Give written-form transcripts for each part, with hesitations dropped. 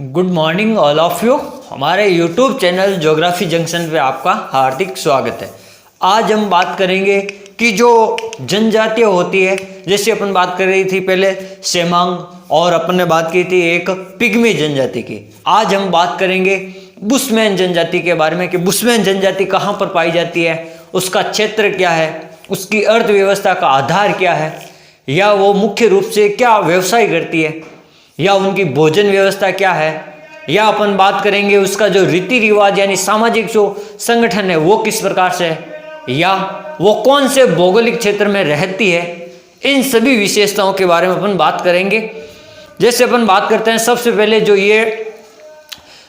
Good morning all of you. हमारे YouTube channel geography junction पे आपका हार्दिक स्वागत है। आज हम बात करेंगे कि जो जनजातियाँ होती है, जैसे अपन बात कर रही थी पहले सेमांग और अपन ने बात की थी एक पिग्मी जनजाति की। आज हम बात करेंगे बुशमैन जनजाति के बारे में कि बुशमैन जनजाति कहाँ पर पाई जाती है, उसका क्षेत्र क्या है, उसकी अर्थव्यवस्था का आधार क्या है, या वो मुख्य रूप से क्या व्यवसाय करती है, या उनकी भोजन व्यवस्था क्या है, या अपन बात करेंगे उसका जो रीति रिवाज यानी सामाजिक जो संगठन है वो किस प्रकार से है, या वो कौन से भौगोलिक क्षेत्र में रहती है। इन सभी विशेषताओं के बारे में अपन बात करेंगे। जैसे अपन बात करते हैं सबसे पहले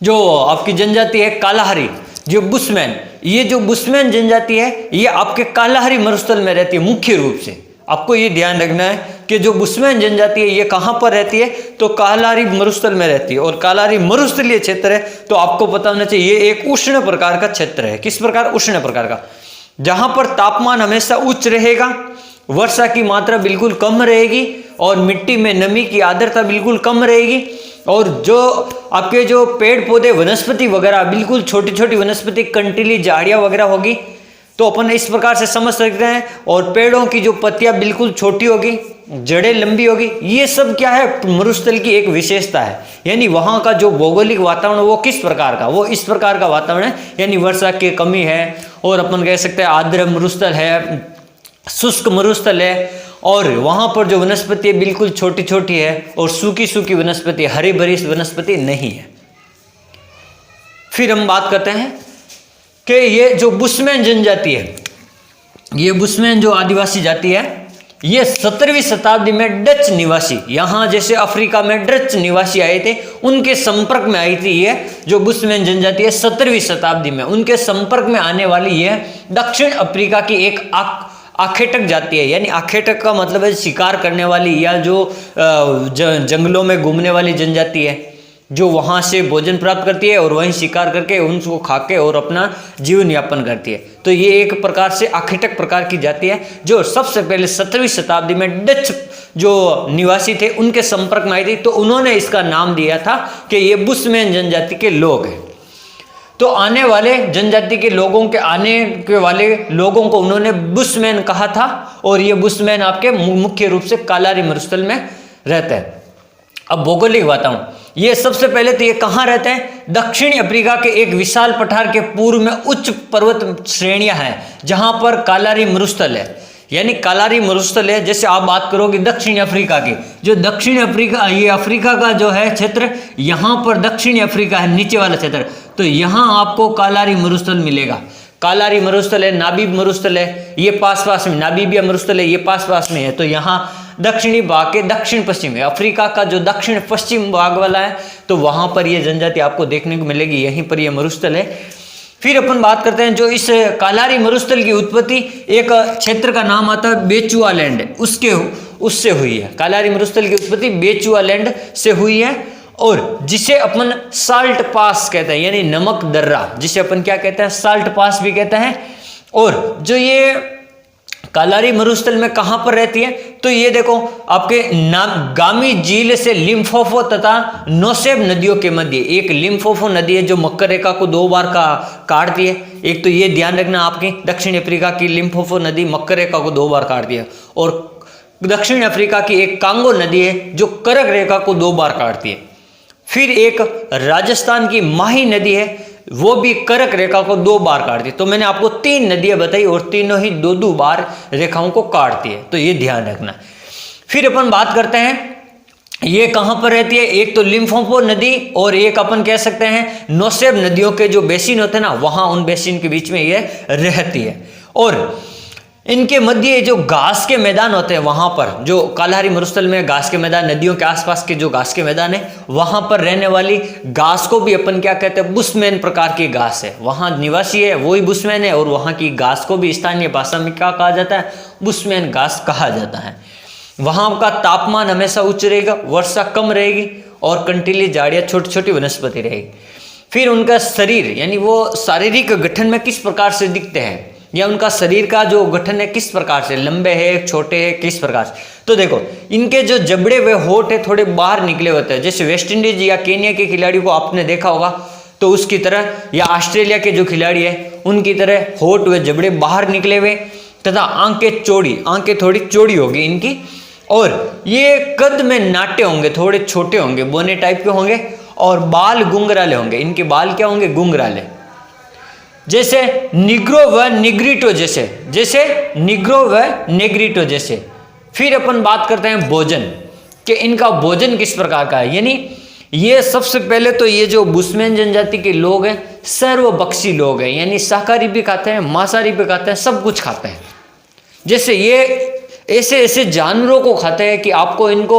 जो आपकी जनजाति है कालाहारी, जो बुशमैन, ये जो बुशमैन जनजाति है ये आपके कालाहारी मरुस्थल में रहती है। मुख्य रूप से आपको ये ध्यान रखना है कि जो बुशमैन जनजाति है ये कहाँ पर रहती है, तो कालाहारी मरुस्थल में रहती है। और कालाहारी मरुस्थलीय क्षेत्र है तो आपको पता होना चाहिए ये एक उष्ण प्रकार का क्षेत्र है। किस प्रकार? उष्ण प्रकार का, जहां पर तापमान हमेशा उच्च रहेगा, वर्षा की मात्रा बिल्कुल कम रहेगी और मिट्टी में नमी की आर्द्रता बिल्कुल कम रहेगी, और जो आपके जो पेड़ पौधे वनस्पति वगैरह बिल्कुल छोटी छोटी वनस्पति कंटीली झाड़ियाँ वगैरह होगी, तो अपन इस प्रकार से समझ सकते हैं। और पेड़ों की जो पत्तियां बिल्कुल छोटी होगी, जड़ें लंबी होगी, ये सब क्या है, मरुस्थल की एक विशेषता है। यानी वहाँ का जो भौगोलिक वातावरण वो किस प्रकार का, वो इस प्रकार का वातावरण है, यानी वर्षा की कमी है, और अपन कह सकते हैं आर्द्र मरुस्थल है, शुष्क मरुस्थल है, और वहाँ पर जो वनस्पति बिल्कुल छोटी छोटी है और सूखी सूखी वनस्पति, हरी भरी वनस्पति नहीं है। फिर हम बात करते हैं कि ये जो बुशमैन जनजाति है, ये बुशमैन जो आदिवासी जाति है, ये 17वीं शताब्दी में डच निवासी, यहाँ जैसे अफ्रीका में डच निवासी आए थे उनके संपर्क में आई थी। ये जो बुशमैन जनजाति है 17वीं शताब्दी में उनके संपर्क में आने वाली ये दक्षिण अफ्रीका की एक आखेटक जाति है। यानी आखेटक का मतलब है शिकार करने वाली, या जो जंगलों में घूमने वाली जनजाति है, जो वहाँ से भोजन प्राप्त करती है और वहीं शिकार करके उनको खा के और अपना जीवन यापन करती है। तो ये एक प्रकार से आखेटक प्रकार की जाति है जो सबसे पहले 17वीं शताब्दी में डच जो निवासी थे उनके संपर्क में आई थी, तो उन्होंने इसका नाम दिया था कि ये बुशमैन जनजाति के लोग हैं। तो आने वाले जनजाति के लोगों के आने के वाले लोगों को उन्होंने बुशमैन कहा था, और ये बुशमैन आपके मुख्य रूप से कालाहारी मरुस्थल में रहते हैं। अब भौगोलिक वातावरण, ये सबसे पहले तो ये कहाँ रहते हैं, दक्षिणी अफ्रीका के एक विशाल पठार के पूर्व में उच्च पर्वत श्रेणियां हैं जहां पर कालाहारी मरुस्थल है। यानी कालाहारी मरुस्थल है, जैसे आप बात करोगे दक्षिणी अफ्रीका की, जो दक्षिणी अफ्रीका, ये अफ्रीका का जो है क्षेत्र, यहाँ पर दक्षिणी अफ्रीका है नीचे वाला क्षेत्र, तो यहाँ आपको कालाहारी मरुस्थल मिलेगा। कालाहारी मरुस्थल है, नाबीब मरुस्थल है, ये पास पास में, नाबीबिया मरुस्थल है, ये पास पास में है। तो यहाँ दक्षिणी भाग के दक्षिण पश्चिम है, अफ्रीका का जो दक्षिण पश्चिम भाग वाला है, तो वहां पर ये जनजाति आपको देखने को मिलेगी, यहीं पर ये मरुस्थल है। फिर अपन बात करते हैं जो इस कालाहारी मरुस्थल की उत्पत्ति एक क्षेत्र का नाम आता है बेचुआलैंड, उससे हुई है। कालाहारी मरुस्थल की उत्पत्ति बेचुआलैंड से हुई है, और जिसे अपन साल्ट पास कहते हैं, यानी नमक दर्रा, जिसे अपन क्या कहते हैं, साल्ट पास भी कहते हैं। और जो ये कालाहारी मरुस्थल में कहां पर रहती है, तो ये देखो आपके गामी झील से लिम्फोफो तथा नोसेब नदियों के मध्य एक लिम्फोफो नदी है जो मकर रेखा को 2 बार काटती है। एक तो ये ध्यान रखना, आपकी दक्षिण अफ्रीका की लिम्फोफो नदी मकर रेखा को 2 बार काटती है, और दक्षिण अफ्रीका की एक कांगो नदी है जो कर्क रेखा को 2 बार काटती है। फिर एक राजस्थान की माही नदी है, वो भी कर्क रेखा को 2 बार काटती है। तो मैंने आपको 3 नदियां बताई और तीनों ही 2-2 बार रेखाओं को काटती है, तो ये ध्यान रखना। फिर अपन बात करते हैं ये कहां पर रहती है, एक तो लिम्फोफो नदी और एक अपन कह सकते हैं नोसेब नदियों के जो बेसिन होते हैं ना, वहां उन बेसिन के बीच में ये रहती है। और इनके मध्य जो घास के मैदान होते हैं, वहां पर जो कालाहारी मरुस्थल में घास के मैदान, नदियों के आसपास के जो घास के मैदान है, वहां पर रहने वाली घास को भी अपन क्या कहते हैं, बुशमैन प्रकार की घास है। वहां निवासी है वही बुशमैन है, और वहां की घास को भी स्थानीय भाषा में क्या कहा जाता है, बुशमैन घास कहा जाता है। वहां का तापमान हमेशा उच्च रहेगा, वर्षा कम रहेगी, और कंटीली झाड़ियां छोटी छोटी वनस्पति रहेगी। फिर उनका शरीर, यानी वो शारीरिक गठन में किस प्रकार से दिखते हैं, या उनका शरीर का जो गठन है किस प्रकार से, लंबे है, छोटे है, किस प्रकार से। तो देखो इनके जो जबड़े वे होठ है थोड़े बाहर निकले होते हैं, जैसे वेस्ट इंडीज या केन्या के खिलाड़ियों को आपने देखा होगा तो उसकी तरह, या ऑस्ट्रेलिया के जो खिलाड़ी है उनकी तरह होठ व जबड़े बाहर निकले हुए, तथा आंखें थोड़ी चौड़ी होगी इनकी, और ये कद में नाटे होंगे, थोड़े छोटे होंगे, बोने टाइप के होंगे, और बाल गुंगराले होंगे। इनके बाल क्या होंगे, गुंगराले, जैसे निग्रो व निग्रिटो जैसे निग्रो व नेग्रिटो जैसे। फिर अपन बात करते हैं भोजन, कि इनका भोजन किस प्रकार का है। यानी ये सबसे पहले तो ये जो बुशमैन जनजाति के लोग हैं सर्वभक्षी लोग हैं, यानी शाकाहारी भी खाते हैं, मांसाहारी भी खाते हैं, सब कुछ खाते हैं। जैसे ये ऐसे जानवरों को खाते हैं कि आपको इनको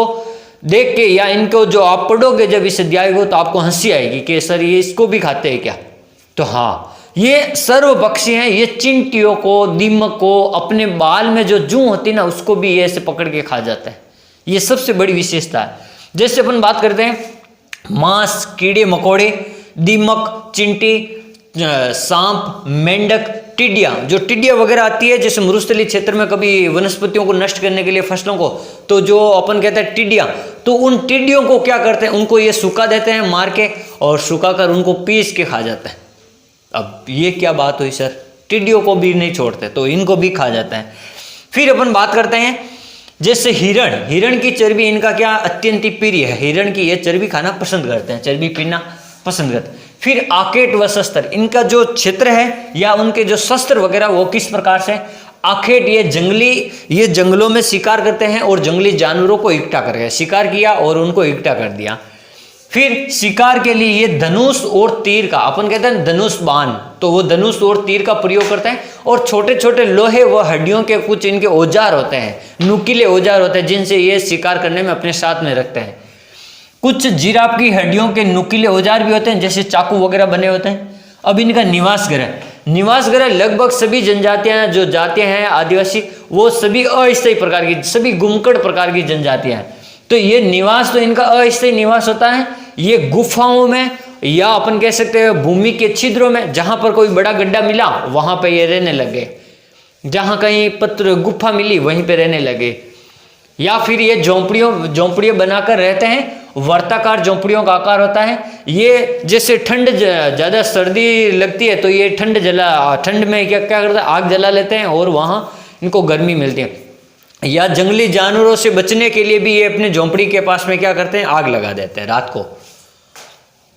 देख के, या इनको जो आप पढ़ोगे जब इसे अध्याय को, तो आपको हंसी आएगी कि सर ये इसको भी खाते हैं क्या। तो हाँ, ये सर्वभक्षी हैं। ये चिंटियों को, दीमक को, अपने बाल में जो जूं होती है ना उसको भी ये ऐसे पकड़ के खा जाता है। ये सबसे बड़ी विशेषता है। जैसे अपन बात करते हैं मांस, कीड़े मकोड़े, दीमक, चिंटी, सांप, मेंढक, टिड्डियाँ, जो टिड्डियाँ वगैरह आती है जैसे मरुस्थलीय क्षेत्र में कभी वनस्पतियों को नष्ट करने के लिए, फसलों को, तो जो अपन कहते हैं टिड्डियाँ, तो उन टिड्डियों को क्या करते हैं, उनको ये सुखा देते हैं मार के, और सुखा कर उनको पीस के खा जाते हैं। अब ये क्या बात हुई सर, टिड्डियों को भी नहीं छोड़ते तो इनको भी खा जाता है। फिर अपन बात करते हैं जैसे हिरण की चर्बी इनका क्या अत्यंत प्रिय है, हिरण की ये चर्बी खाना पसंद करते हैं, चर्बी पीना पसंद करते हैं। फिर आकेट व शस्त्र, इनका जो क्षेत्र है या उनके जो शस्त्र वगैरह वो किस प्रकार से, आखेट ये जंगलों में शिकार करते हैं और जंगली जानवरों को इकट्ठा करके शिकार किया और उनको इकट्ठा कर दिया। फिर शिकार के लिए ये धनुष और तीर का, अपन कहते हैं धनुष बाण, तो वो धनुष और तीर का प्रयोग करते हैं, और छोटे छोटे लोहे व हड्डियों के कुछ इनके औजार होते हैं, नुकीले औजार होते हैं जिनसे ये शिकार करने में अपने साथ में रखते हैं। कुछ जिराफ की हड्डियों के नुकीले औजार भी होते हैं, जैसे चाकू वगैरह बने होते हैं। अब इनका निवास गृह लगभग सभी जनजातियां जो जातियां हैं आदिवासी, वो सभी अस्थायी प्रकार की, सभी गुमकड़ प्रकार की जनजातियां हैं। तो ये निवास तो इनका अस्थायी निवास होता है, ये गुफाओं में, या अपन कह सकते हैं भूमि के छिद्रों में, जहां पर कोई बड़ा गड्ढा मिला वहां पे ये रहने लगे, जहां कहीं पत्र गुफा मिली वहीं पे रहने लगे। या फिर ये झोंपड़ियां बनाकर रहते हैं, वर्ताकार झोंपड़ियों का आकार होता है। ये जैसे ठंड ज़्यादा सर्दी लगती है तो ये ठंड में क्या करते हैं, आग जला लेते हैं और वहाँ इनको गर्मी मिलती है। या जंगली जानवरों से बचने के लिए भी ये अपने झोंपड़ी के पास में क्या करते हैं, आग लगा देते हैं रात को।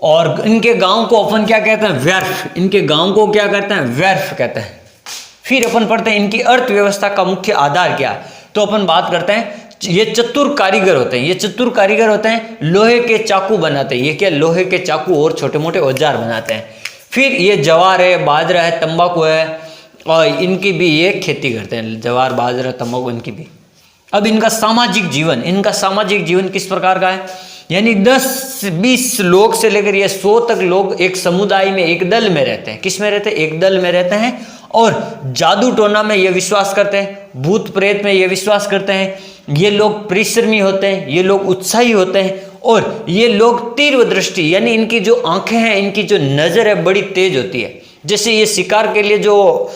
और इनके गांव को अपन क्या कहते हैं, व्यर्थ, इनके गांव को क्या कहते हैं, व्यर्थ कहते हैं। फिर अपन पढ़ते हैं इनकी अर्थव्यवस्था का मुख्य आधार क्या है, तो अपन बात करते हैं ये चतुर कारीगर होते हैं, लोहे के चाकू बनाते हैं। ये क्या, लोहे के चाकू और छोटे मोटे औजार बनाते हैं। फिर ये जवार है, बाजरा है, तंबाकू है, और इनकी भी ये खेती करते हैं, जवार, बाजरा, तंबाकू इनकी भी। अब इनका सामाजिक जीवन किस प्रकार का है, यानी 10-20 लोग से लेकर ये 100 तक लोग एक समुदाय में, एक दल में रहते हैं। किस में रहते हैं, एक दल में रहते हैं। और जादू टोना में ये विश्वास करते हैं, भूत प्रेत में ये विश्वास करते हैं। ये लोग परिश्रमी होते हैं, ये लोग उत्साही होते हैं, और ये लोग तीव्र दृष्टि, यानी इनकी जो आंखें हैं, इनकी जो नज़र है बड़ी तेज होती है। जैसे ये शिकार के लिए जो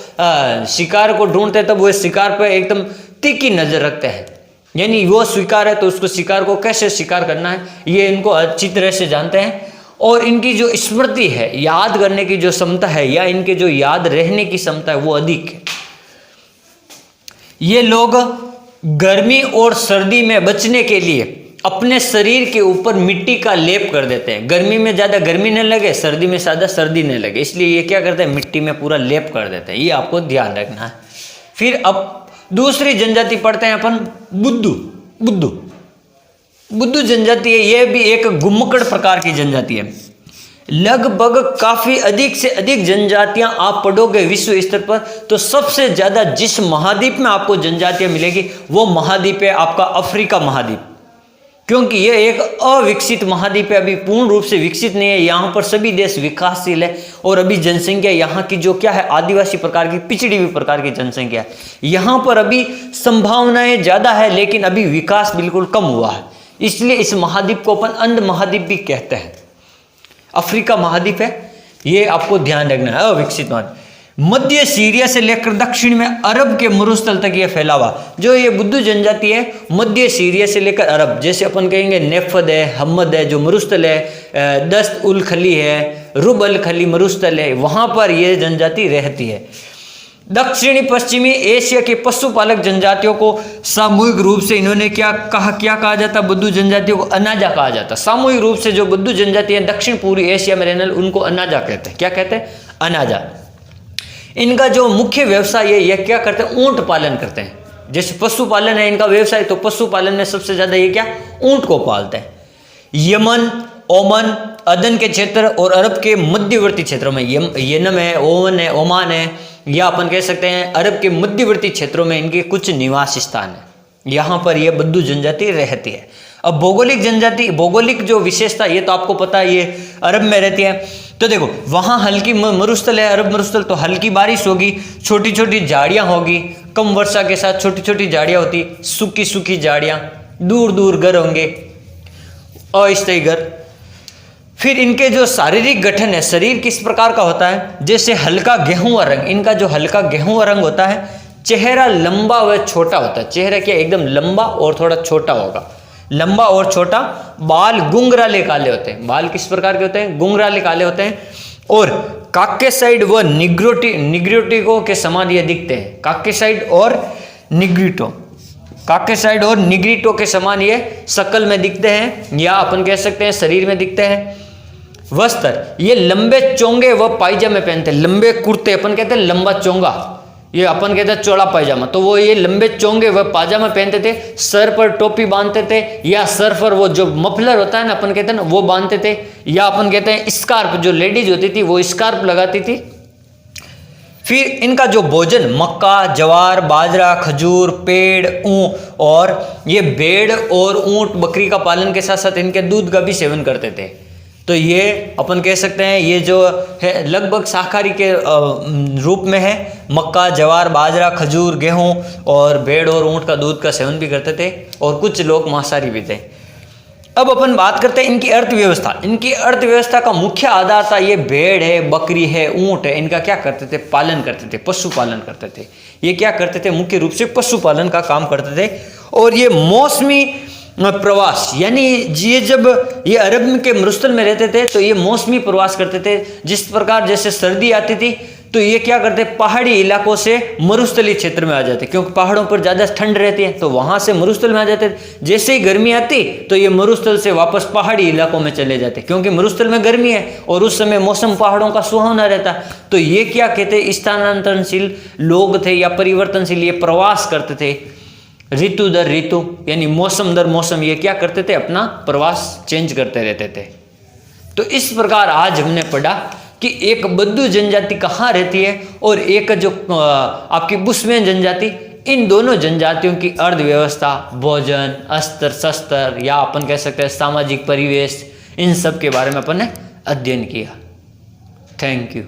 शिकार को ढूंढते हैं तब वो शिकार पर एकदम तीखी नज़र रखते हैं, यानी वो शिकार है तो उसको शिकार को कैसे शिकार करना है ये इनको अच्छी तरह से जानते हैं। और इनकी जो स्मृति है, याद करने की जो क्षमता है, या इनके जो याद रहने की क्षमता है वो अधिक है। ये लोग गर्मी और सर्दी में बचने के लिए अपने शरीर के ऊपर मिट्टी का लेप कर देते हैं। गर्मी में ज़्यादा गर्मी नहीं लगे, सर्दी में ज़्यादा सर्दी नहीं लगे, इसलिए ये क्या करते हैं, मिट्टी में पूरा लेप कर देते हैं। ये आपको ध्यान रखना है। फिर अब दूसरी जनजाति पढ़ते हैं अपन, बुद्धू जनजाति है। ये भी एक गुम्मकड़ प्रकार की जनजाति है। लगभग काफ़ी अधिक से अधिक जनजातियां आप पढ़ोगे विश्व स्तर पर, तो सबसे ज़्यादा जिस महाद्वीप में आपको जनजातियां मिलेगी वो महाद्वीप है आपका अफ्रीका महाद्वीप, क्योंकि ये एक अविकसित महाद्वीप है, अभी पूर्ण रूप से विकसित नहीं है। यहाँ पर सभी देश विकासशील है, और अभी जनसंख्या यहाँ की जो क्या है, आदिवासी प्रकार की, पिछड़ी हुई प्रकार की जनसंख्या है। यहाँ पर अभी संभावनाएं ज़्यादा है, लेकिन अभी विकास बिल्कुल कम हुआ है, इसलिए इस महाद्वीप को अपन अंध महाद्वीप भी कहते हैं। अफ्रीका महाद्वीप है, ये आपको ध्यान रखना है, अविकसित महाद्वीप। मध्य सीरिया से लेकर दक्षिण में अरब के मरुस्थल तक ये फैला हुआ। जो ये बुद्धू जनजाति है मध्य सीरिया से लेकर अरब, जैसे अपन कहेंगे नेफद है, हम्मद है जो मरुस्थल है, दस्त उल खली है, रुब अल खली मरुस्थल है, वहां पर ये जनजाति रहती है। दक्षिणी पश्चिमी एशिया के पशुपालक जनजातियों को सामूहिक रूप से इन्होंने क्या कहा जाता, बुद्धू जनजातियों को अनाजा कहा जाता। सामूहिक रूप से जो बुद्धू जनजाति है दक्षिण पूर्वी एशिया में रहने उनको अनाजा कहते हैं। क्या कहते हैं? अनाजा। इनका जो मुख्य व्यवसाय है ये क्या करते हैं? ऊंट पालन करते हैं। जैसे पशुपालन है इनका व्यवसाय, तो पशुपालन में सबसे ज्यादा ये क्या? ऊंट को पालते हैं। यमन, ओमन, अदन के क्षेत्र और अरब के मध्यवर्ती क्षेत्रों में, यमन है, ओमन है, ओमान है, या अपन कह सकते हैं अरब के मध्यवर्ती क्षेत्रों में इनके कुछ निवास स्थान है। यहाँ पर यह बुद्धू जनजाति रहती है। अब भौगोलिक जो विशेषता, ये तो आपको पता है, ये अरब में रहती है। तो देखो वहाँ हल्की मरुस्थल है, अरब मरुस्थल, तो हल्की बारिश होगी, छोटी छोटी झाड़ियाँ होगी, कम वर्षा के साथ छोटी छोटी झाड़ियाँ होती, सूखी सूखी झाड़ियाँ, दूर दूर घर होंगे, अस्थायी घर। फिर इनके जो शारीरिक गठन है, शरीर किस प्रकार का होता है? जैसे हल्का गेहूं रंग, इनका जो हल्का गेहूं रंग होता है, चेहरा लंबा व छोटा होता है। चेहरा क्या एकदम लंबा और थोड़ा छोटा होगा, लंबा और छोटा। बाल गुंगराले काले होते हैं। बाल किस प्रकार के होते हैं? गुंगराले काले होते हैं। और काकेसाइड व निग्रिटो के समान ये दिखते हैं। काकेसाइड और निग्रिटो के समान ये शकल में दिखते हैं, या अपन कह सकते हैं शरीर में दिखते हैं। वस्त्र, ये लंबे चोंगे व पायजामे पहनते हैं। लंबे कुर्ते, अपन कहते हैं लंबा चोंगा, ये अपन कहते हैं चौड़ा पायजामा, तो वो ये लंबे चोंगे व पायजामा पहनते थे। सर पर टोपी बांधते थे, या सर पर वो जो मफलर होता है ना, अपन कहते हैं ना, वो बांधते थे, या अपन कहते हैं स्कार्फ, जो लेडीज होती थी वो स्कार्फ लगाती थी। फिर इनका जो भोजन, मक्का, जवार, बाजरा, खजूर, पेड़, और ये भेड़ और ऊंट, बकरी का पालन के साथ साथ इनके दूध का भी सेवन करते थे। तो ये अपन कह सकते हैं ये जो है लगभग शाकाहारी के रूप में है। मक्का, जवार, बाजरा, खजूर, गेहूं और भेड़ और ऊंट का दूध का सेवन भी करते थे, और कुछ लोग मांसाहारी भी थे। अब अपन बात करते हैं इनकी अर्थव्यवस्था। इनकी अर्थव्यवस्था का मुख्य आधार था ये भेड़ है, बकरी है, ऊंट है। इनका क्या करते थे? पालन करते थे, पशुपालन करते थे। ये क्या करते थे? मुख्य रूप से पशुपालन का काम करते थे। और ये मौसमी प्रवास, यानी ये जब ये अरब के मरुस्थल में रहते थे तो ये मौसमी प्रवास करते थे। जिस प्रकार जैसे सर्दी आती थी तो ये क्या करते? पहाड़ी इलाकों से मरुस्थलीय क्षेत्र में आ जाते, क्योंकि पहाड़ों पर ज़्यादा ठंड रहती है, तो वहाँ से मरुस्थल में आ जाते। जैसे ही गर्मी आती तो ये मरुस्थल से वापस पहाड़ी इलाकों में चले जाते, क्योंकि मरुस्थल में गर्मी है और उस समय मौसम पहाड़ों का सुहावना रहता। तो ये क्या कहते? स्थानांतरणशील लोग थे या परिवर्तनशील, ये प्रवास करते थे ऋतु दर ऋतु, यानी मौसम दर मौसम। ये क्या करते थे? अपना प्रवास चेंज करते रहते थे। तो इस प्रकार आज हमने पढ़ा कि एक बुद्धू जनजाति कहाँ रहती है और एक जो आपकी बुश्मेन जनजाति, इन दोनों जनजातियों की अर्थव्यवस्था, भोजन, अस्त्र शस्त्र, या अपन कह सकते हैं सामाजिक परिवेश, इन सब के बारे में अपन ने अध्ययन किया। Thank you.